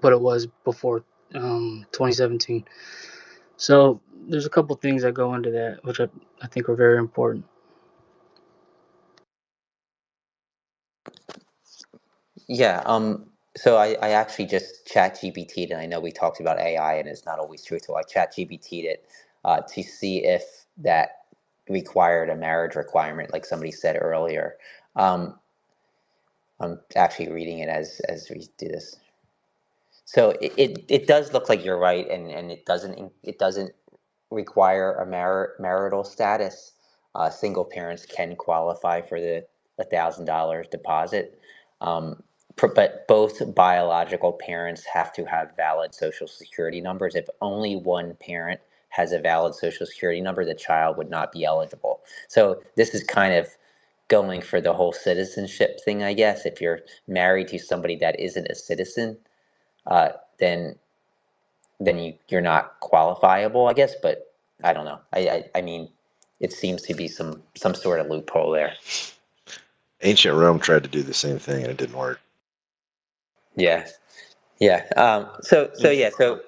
what it was before 2017. So there's a couple things that go into that, which I think are very important. Yeah. So I actually just chat GPT'd, and I know we talked about AI, and it's not always truthful. I chat GPT'd it to see if that required a marriage requirement, like somebody said earlier. Um, I'm actually reading it as we do this. So it does look like you're right, and it doesn't require a marital status. Single parents can qualify for the $1,000 deposit, um, but both biological parents have to have valid social security numbers. If only one parent has a valid social security number, the child would not be eligible. So this is kind of going for the whole citizenship thing, I guess. If you're married to somebody that isn't a citizen, uh, then you're not qualifiable, I guess. But I don't know. I mean, it seems to be some sort of loophole there. Ancient Rome tried to do the same thing and it didn't work. Yeah, yeah. So yeah. So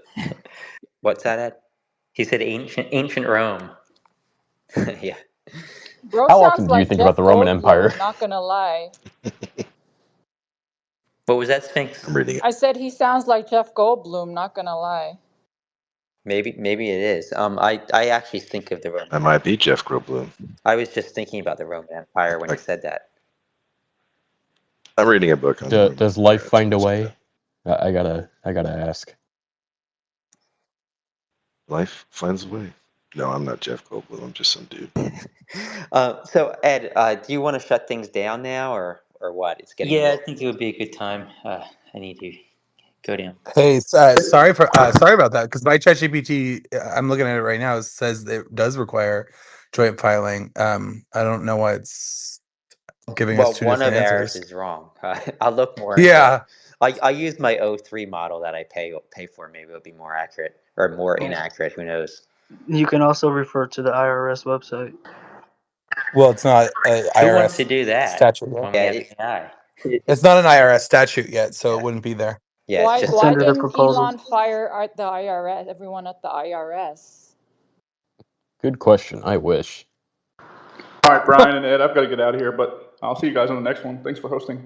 what's that, Ed? He said ancient Rome. Yeah. Bro How often sounds do you like think about Jeff the Roman Empire? Goldblum, not gonna lie. What was that, Sphinx? I'm reading it. I said he sounds like Jeff Goldblum, not gonna lie. Maybe it is. I actually think of the Roman. I might be Jeff Goldblum. I was just thinking about the Roman Empire when you said that. I'm reading a book on the Roman Does Empire. life That's find a what's way? good. I gotta ask. Life finds a way. No, I'm not Jeff Goldblum. I'm just some dude. So Ed, do you want to shut things down now, or what? It's getting Yeah, I late. think it would be a good time. I need to go down. Hey, sorry about that because my ChatGPT, I'm looking at it right now. It says it does require joint filing. I don't know why it's giving us Well, two one different of ours answers. is wrong. I'll look more into it. Yeah, I use my O3 model that I pay for. Maybe it'll be more accurate or more inaccurate. Who knows? You can also refer to the IRS website. well, it's not an Who wants to IRS do that statute yet. when we Yeah, have AI? It's not an IRS statute yet, so it yeah, wouldn't be there. yeah. It's Why just It's why under the didn't proposals. Elon fire the IRS, everyone at the IRS? Good question. I wish. All right, Brian and Ed, I've got to get out of here, but I'll see you guys on the next one. Thanks for hosting.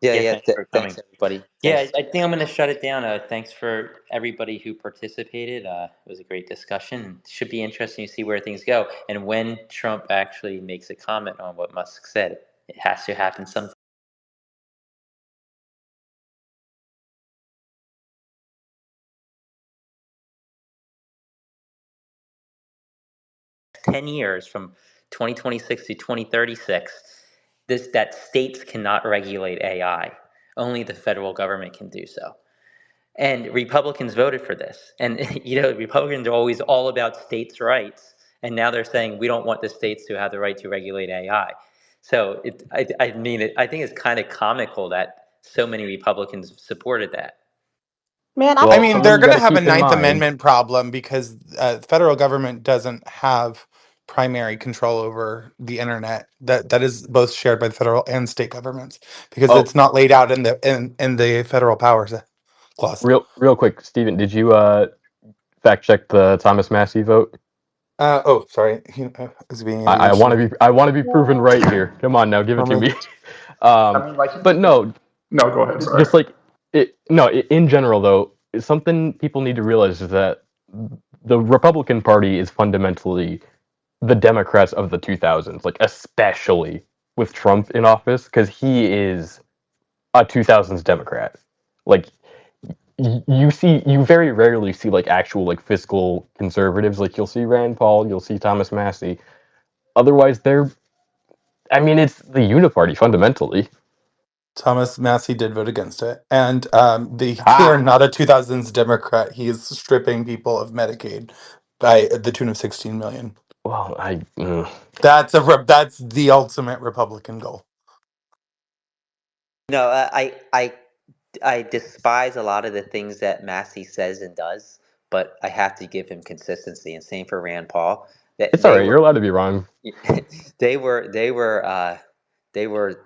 yeah. Yeah, thanks for coming. Thanks everybody. Yeah, Thanks. I think I'm going to shut it down. Thanks for everybody who participated. It was a great discussion. It should be interesting to see where things go. And when Trump actually makes a comment on what Musk said, it has to happen sometime. Ten years from 2026 to 2036, that states cannot regulate AI. Only the federal government can do so. And Republicans voted for this. And Republicans are always all about states' rights. And now they're saying we don't want the states to have the right to regulate AI. So I mean, I think it's kind of comical that so many Republicans supported that. Man, Well, I I'm mean, something they're you going got to to have a keep in Ninth mind. Amendment problem because the federal government doesn't have primary control over the internet. That is both shared by the federal and state governments because Oh, it's not laid out in the federal powers clause. real quick, Stephen, did you fact check the Thomas Massey vote? Oh, sorry. He is being I engaged. want to be proven right here. Come on now, give it to me. I mean, like, But no, no, go ahead. Sorry. just like in general though, something people need to realize is that the Republican Party is fundamentally the Democrats of the 2000s, like especially with Trump in office, because he is a 2000s Democrat. Like you very rarely see like actual like fiscal conservatives. Like you'll see Rand Paul, you'll see Thomas Massey. Otherwise, it's the Uniparty fundamentally. Thomas Massey did vote against it, and they are Ah, not a 2000s Democrat. He is stripping people of Medicaid by the tune of 16 million. well, That's the ultimate Republican goal. No, I despise a lot of the things that Massey says and does, but I have to give him consistency. And same for Rand Paul. That it's all they right. You're were allowed to be wrong. they were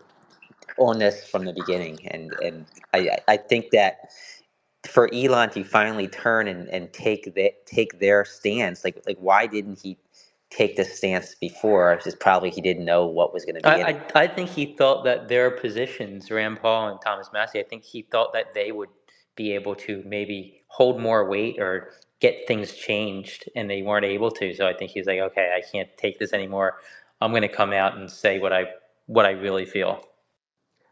on this from the beginning, and I think that for Elon to finally turn and take their stance. Like why didn't he take this stance before? It's just probably he didn't know what was going to be in it. I think he thought that their positions, Rand Paul and Thomas Massey, I think he thought that they would be able to maybe hold more weight or get things changed, and they weren't able to. So I think he was like, okay, I can't take this anymore. I'm going to come out and say what I really feel.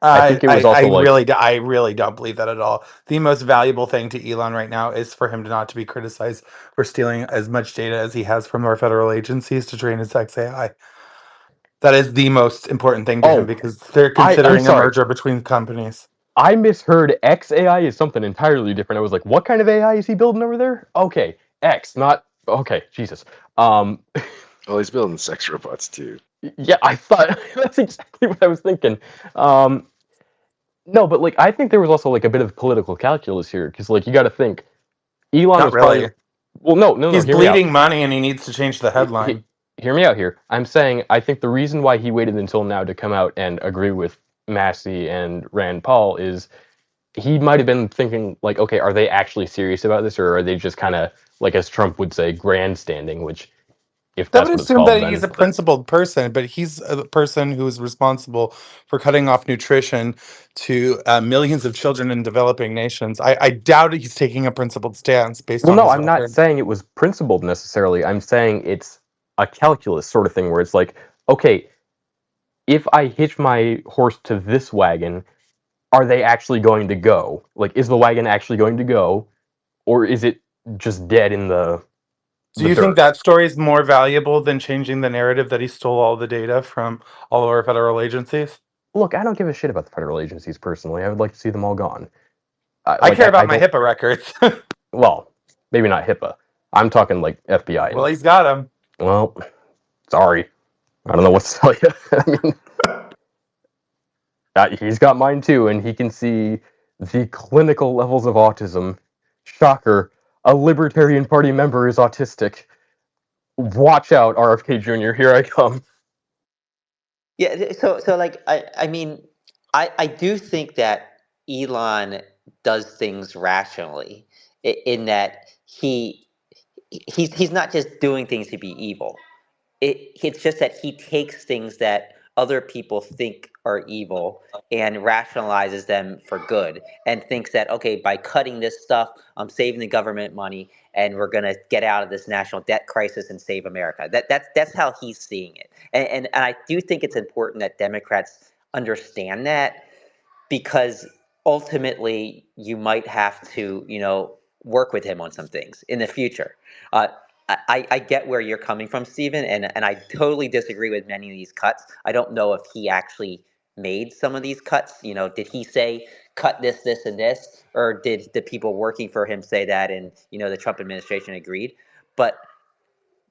I think it was also like, I really don't believe that at all. The most valuable thing to Elon right now is for him to not to be criticized for stealing as much data as he has from our federal agencies to train his XAI. That is the most important thing to him oh, because they're I'm considering a sorry. merger between companies. I misheard XAI is something entirely different. I was like, what kind of AI is he building over there? Okay, X, not okay. Jesus. Well, he's building sex robots too. Yeah, I thought that's exactly what I was thinking. No, but like I think there was also like a bit of political calculus here because like you got to think Elon Not was probably really. well, no. He's Hear me out. bleeding money and he needs to change the headline. Hear me out here. I'm saying I think the reason why he waited until now to come out and agree with Massey and Rand Paul is he might have been thinking like, okay, are they actually serious about this, or are they just kind of like, as Trump would say, grandstanding? Which, if That that's would what it's assume called, that he's then a principled person, but he's a person who is responsible for cutting off nutrition to millions of children in developing nations. I doubt he's taking a principled stance based well, on no, his I'm not record. saying it was principled necessarily. I'm saying it's a calculus sort of thing where it's like, okay, if I hitch my horse to this wagon, are they actually going to go? Like, is the wagon actually going to go, or is it just dead in Do the you think dirt? that story is more valuable than changing the narrative that he stole all the data from all of our federal agencies? Look, I don't give a shit about the federal agencies personally. I would like to see them all gone. I care I about my don't. HIPAA records. Well, maybe not HIPAA. I'm talking like FBI. Well, he's got them. Well, sorry, I don't know what to tell you. I mean, he's got mine too, and he can see the clinical levels of autism. Shocker, a Libertarian Party member is autistic. Watch out, RFK Jr., here I come. Yeah, so like I mean I do think that Elon does things rationally in that he's not just doing things to be evil. It's just that he takes things that other people think are evil and rationalizes them for good and thinks that okay, by cutting this stuff I'm saving the government money and we're going to get out of this national debt crisis and save America. That's how he's seeing it. And I do think it's important that Democrats understand that because ultimately you might have to, work with him on some things in the future. Uh, I get where you're coming from, Stephen, and I totally disagree with many of these cuts. I don't know if he actually made some of these cuts. Did he say cut this, this, and this, or did the people working for him say that, and the Trump administration agreed? But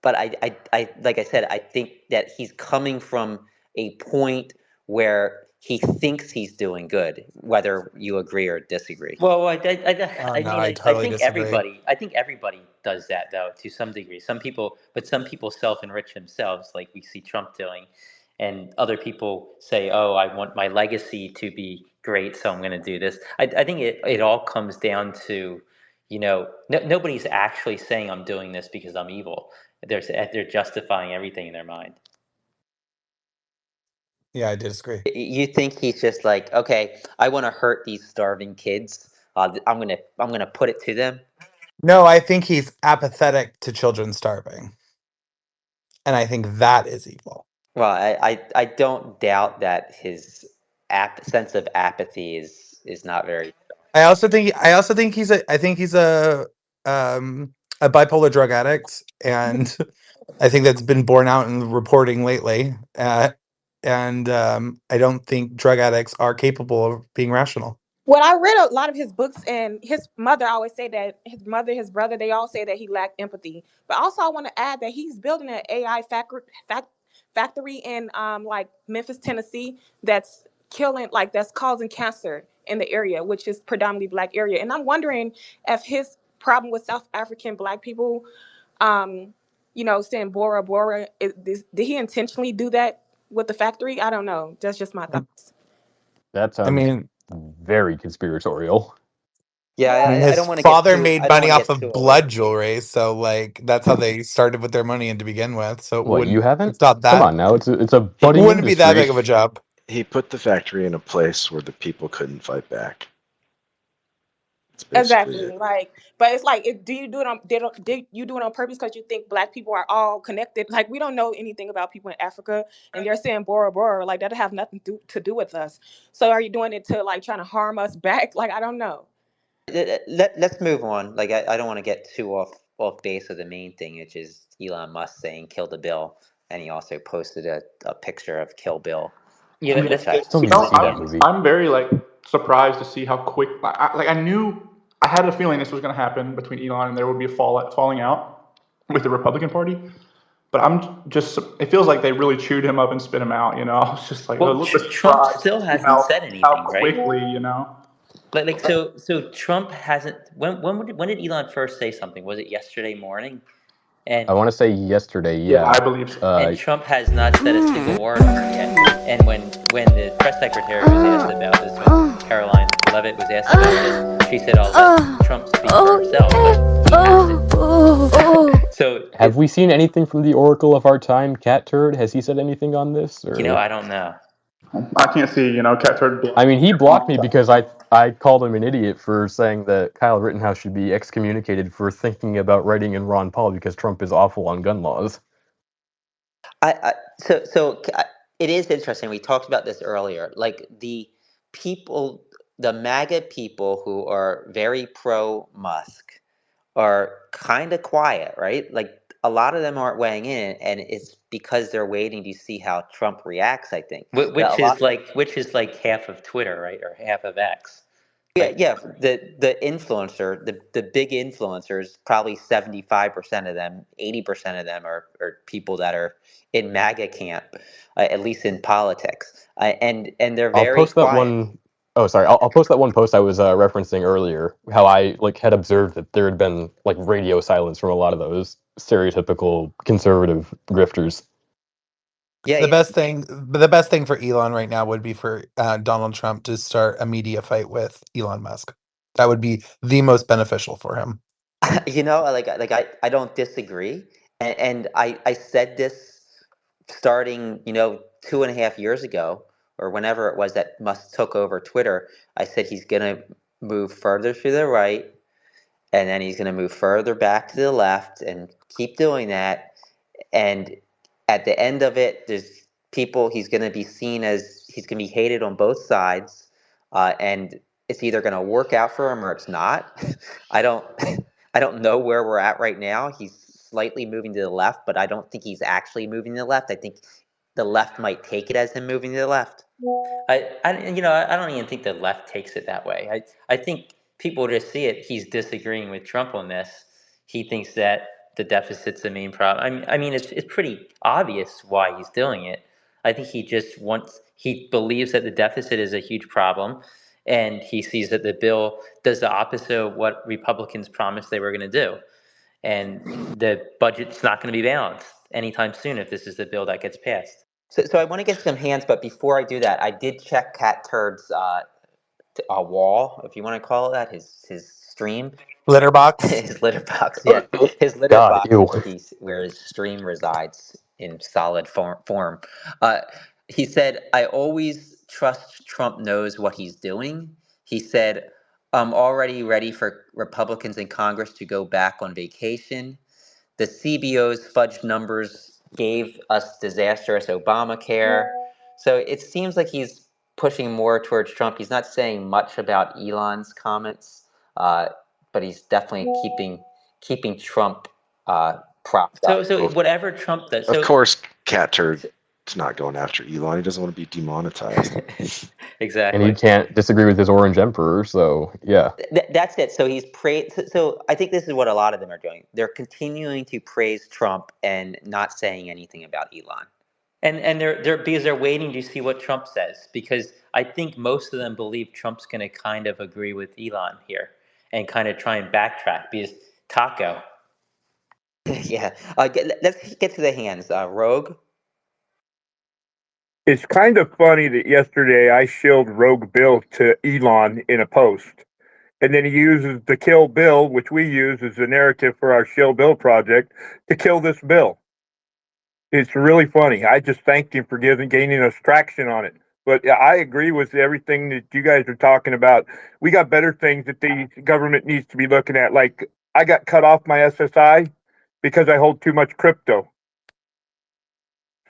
I like I said, I think that he's coming from a point where he thinks he's doing good, whether you agree or disagree. Well, Oh, I no, mean, I I totally think disagree. everybody does that though to some degree. Some people, but some people self-enrich themselves, like we see Trump doing, and other people say, "Oh, I want my legacy to be great, so I'm going to do this." I think it all comes down to, nobody's actually saying I'm doing this because I'm evil. They're justifying everything in their mind. Yeah, I disagree. You think he's just like, okay, I want to hurt these starving kids. I'm gonna put it to them. No, I think he's apathetic to children starving. And I think that is evil. Well, I don't doubt that his sense of apathy is not very. I also think he's a bipolar drug addict, and I think that's been borne out in the reporting lately. And I don't think drug addicts are capable of being rational. Well, I read a lot of his books, and his mother always say that his mother, his brother, they all say that he lacked empathy. But also, I want to add that he's building an AI factory in like Memphis, Tennessee, that's that's causing cancer in the area, which is predominantly Black area. And I'm wondering if his problem with South African Black people, saying Bora Bora, did he intentionally do that with the factory? I don't know. That's just my thoughts. That I sounds mean, very conspiratorial. Yeah, I mean, I his don't want to get father too. made I don't want money to off get too of blood alarming. jewelry, so like that's how they started with their money to begin with. So it What, you wouldn't. haven't? It's not Come that. on now, it's a It budding wouldn't be that industry. big of a job. He put the factory in a place where the people couldn't fight back. That's basically Exactly. it. Like, but it's like, do you do it on? Did you do it on purpose because you think Black people are all connected? Like, we don't know anything about people in Africa, and they're saying Bora Bora. Like, that have nothing to do with us. So, are you doing it to like trying to harm us back? Like, I don't know. Let's move on. Like I don't want to get too off base of the main thing, which is Elon Musk saying "kill the bill," and he also posted a picture of Kill Bill, Yeah, Yeah, let's which I go Still to need to no, see the that I'm movie. I'm very like surprised to see how quick. I knew I had a feeling this was going to happen between Elon and there would be a falling out with the Republican Party. But I'm just it feels like they really chewed him up and spit him out. I was just like a well, little bit Trump surprised to still see hasn't said how anything, right? quickly. So Trump hasn't. When did Elon first say something? Was it yesterday morning? I And want to say yesterday, Yeah, I yeah. believe so. and Trump has not said a single word on it yet. And when the press secretary was asked about this, when Caroline Levitt was asked about this, she said, "I'll let Trump speak for himself," but he hasn't. So Have we seen anything from the Oracle of our time, Cat Turd? Has he said anything on this? Or I don't know. I can't see Cat Turd I blocking mean, he everyone blocked all me the time. because I called him an idiot for saying that Kyle Rittenhouse should be excommunicated for thinking about writing in Ron Paul because Trump is awful on gun laws. I it is interesting. We talked about this earlier. Like the people, the MAGA people who are very pro Musk are kind of quiet, right? Like a lot of them aren't weighing in, and it's because they're waiting to see how Trump reacts. I think, but a lot. Which is like half of Twitter, right, or half of X. Yeah, Like yeah. The influencer, the big influencers, probably 75% of them, 80% of them are people that are in MAGA camp, at least in politics, and they're I'll very post that quiet. one oh sorry, I'll post that one post I was referencing earlier. How I had observed that there had been radio silence from a lot of those stereotypical conservative grifters. Yeah, The yeah. best thing for Elon right now would be for Donald Trump to start a media fight with Elon Musk. That would be the most beneficial for him. I don't disagree, and I said this starting 2.5 years ago or whenever it was that Musk took over Twitter. I said he's gonna move further to the right, and then he's gonna move further back to the left, and keep doing that. And at the end of it, there's people he's going to be seen as he's going to be hated on both sides, and it's either going to work out for him or it's not. I don't, I don't know where we're at right now. He's slightly moving to the left, but I don't think he's actually moving to the left. I think the left might take it as him moving to the left. I don't even think the left takes it that way. I think people just see it. He's disagreeing with Trump on this. He thinks that the deficit's the main problem. I mean, it's pretty obvious why he's doing it. I think he believes that the deficit is a huge problem, and he sees that the bill does the opposite of what Republicans promised they were going to do, and the budget's not going to be balanced anytime soon if this is the bill that gets passed. So I want to get some hands, but before I do that, I did check Cat Turd's wall, if you want to call it that, his stream. Litter box. His litter box, yeah, his litter God, box, ew. where his stream resides in solid form. Uh, he said, "I always trust Trump knows what he's doing." He said, "I'm already ready for Republicans in Congress to go back on vacation. The CBO's fudged numbers gave us disastrous Obamacare." So it seems like he's pushing more towards Trump. He's not saying much about Elon's comments, uh, but he's definitely keeping Trump propped So up. so Well, whatever Trump does, of so course, Cat Turd's not going after Elon. He doesn't want to be demonetized. And he exactly. can't disagree with his orange emperor, so yeah. That's it. So he's praised. So I think this is what a lot of them are doing. They're continuing to praise Trump and not saying anything about Elon. And they're because they're waiting to see what Trump says, because I think most of them believe Trump's going to kind of agree with Elon here and kind of try and backtrack because Taco. Yeah. Let's get to the hands. Rogue. It's kind of funny that yesterday I shilled Rogue Bill to Elon in a post. and then he uses the kill bill, which we use as the narrative for our shill bill project, to kill this bill. It's really funny. I just thanked him for gaining us traction on it. But I agree with everything that you guys are talking about. We got better things that the government needs to be looking at. Like I got cut off my SSI because I hold too much crypto.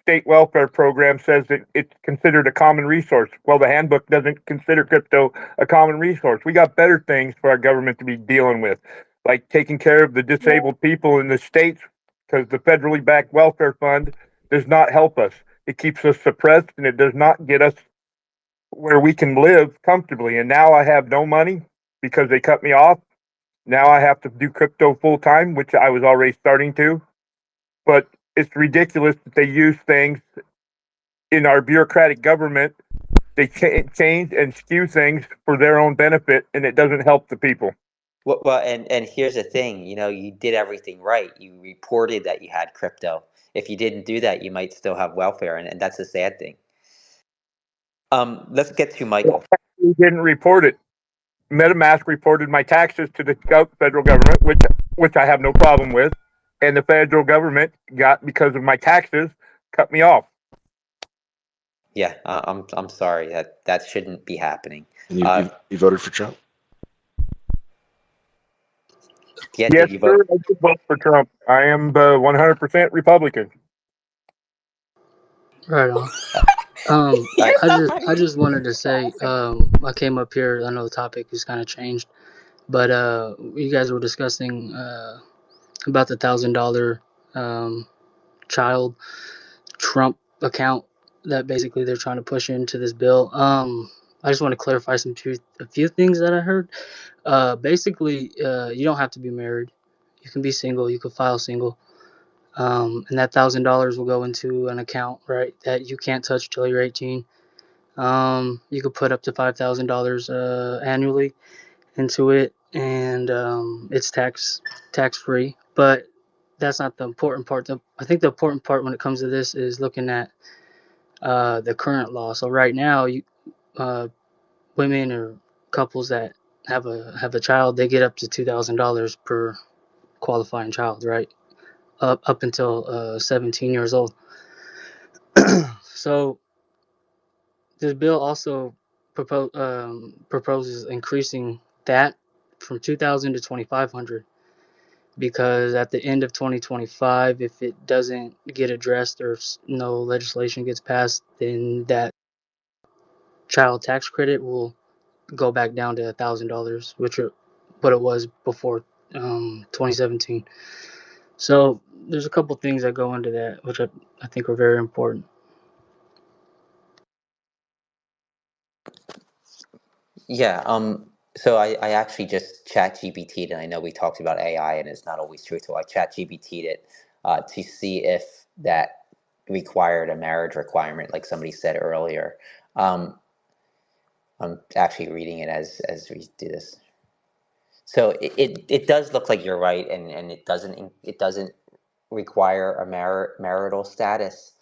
State welfare program says that it's considered a common resource. Well, the handbook doesn't consider crypto a common resource. We got better things for our government to be dealing with, like taking care of the disabled people in the states, because the federally backed welfare fund does not help us. It keeps us suppressed and it does not get us where we can live comfortably. And now I have no money because they cut me off. Now I have to do crypto full time, which I was already starting to. But it's ridiculous that they use things in our bureaucratic government. They change and skew things for their own benefit, and it doesn't help the people. Well, and here's the thing, you did everything right. You reported that you had crypto. If you didn't do that, you might still have welfare, and that's the sad thing. Let's get to Michael. We didn't report it. MetaMask reported my taxes to the federal government, which I have no problem with, and the federal government got, because of my taxes, cut me off. Yeah, I'm sorry, that shouldn't be happening. And you voted for Trump? Yeah, Yes, did you sir. vote? I did vote for Trump. I am 100% Republican. Right on. You're I so just funny. I just wanted to say, I came up here. I know the topic has kind of changed, but you guys were discussing about the $1,000 child Trump account that basically they're trying to push into this bill. I just want to clarify a few things that I heard. Basically, you don't have to be married. You can be single. You can file single. And that $1,000 will go into an account, right, that you can't touch till you're 18. You could put up to $5,000 annually into it, and it's tax free. But that's not the important part. I think the important part when it comes to this is looking at the current law. So right now, women or couples that have a child, they get up to $2,000 per qualifying child, right? Up until 17 years old. So this bill also proposes increasing that from 2,000 to 2,500, because at the end of 2025, if it doesn't get addressed or if no legislation gets passed, then that child tax credit will go back down to $1,000, which are what it was before 2017. So there's a couple things that go into that, which I think are very important. Yeah, so I actually just chat GPT'd, and I know we talked about AI and it's not always truthful. I chat GPT'd it to see if that required a marriage requirement, like somebody said earlier. I'm actually reading it as we do this. So it does look like you're right, and it doesn't require a marital status.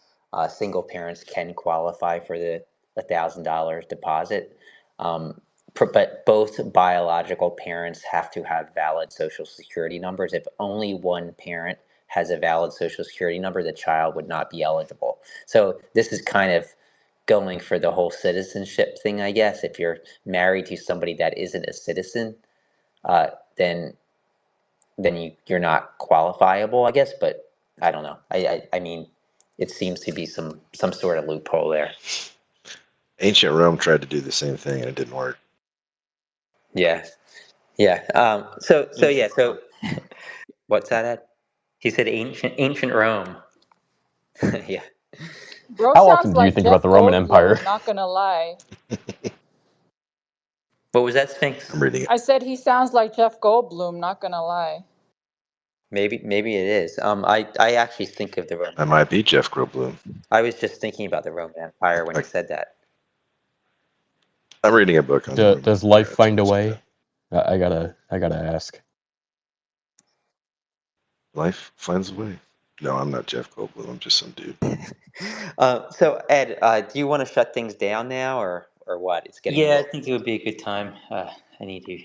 Single parents can qualify for the $1,000 deposit, but both biological parents have to have valid social security numbers. If only one parent has a valid social security number, the child would not be eligible. So this is kind of going for the whole citizenship thing, I guess. If you're married to somebody that isn't a citizen, uh, then you're not qualifiable, I guess. But I don't know. I mean, it seems to be some sort of loophole there. Ancient Rome tried to do the same thing and it didn't work. Yeah, yeah. So yeah. So what's that, Ed? He said ancient Rome. Yeah. Bro How often sounds do you like think about Jeff the Roman Empire? Goldblum, not gonna lie. What was that, Sphinx? I'm reading it. I said he sounds like Jeff Goldblum, not gonna lie. Maybe it is. I actually think of the Roman. I might be Jeff Goldblum. I was just thinking about the Roman Empire when you said that. I'm reading a book on the Roman Does Empire. life find a way? I gotta ask. Life finds a way. No, I'm not Jeff Goldblum. I'm just some dude. So Ed, do you want to shut things down now, or what? It's getting a Yeah, I little. think it would be a good time. I need to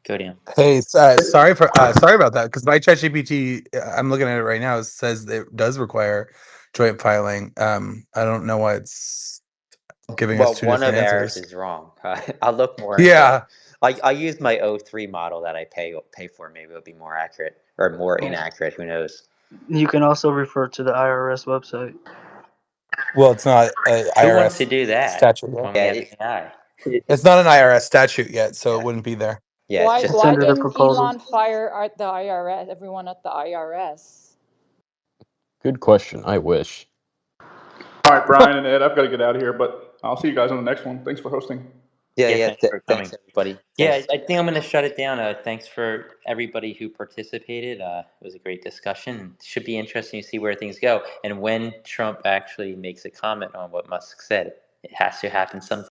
Go down. Hey, sorry about that because my ChatGPT, I'm looking at it right now. It says it does require joint filing. I don't know why it's giving us Well, two one different of ours answers. is wrong. I'll look more into it. Yeah, I use my O3 model that I pay for. Maybe it'll be more accurate or more inaccurate. Who knows? You can also refer to the IRS website. well, it's not a Who wants to IRS do that statute yet. when we Yeah, have AI? It's not an IRS statute yet, so it yeah, wouldn't be there. yeah. It's Why just It's why under the didn't proposals. Elon fire the IRS, everyone at the IRS? Good question. I wish. All right, Brian and Ed, I've got to get out of here, but I'll see you guys on the next one. Thanks for hosting. yeah, Yeah, yeah. thanks for Thanks coming. everybody. Yeah, Thanks. I think I'm going to shut it down. Thanks for everybody who participated. It was a great discussion. Should be interesting to see where things go. And when Trump actually makes a comment on what Musk said, it has to happen sometime.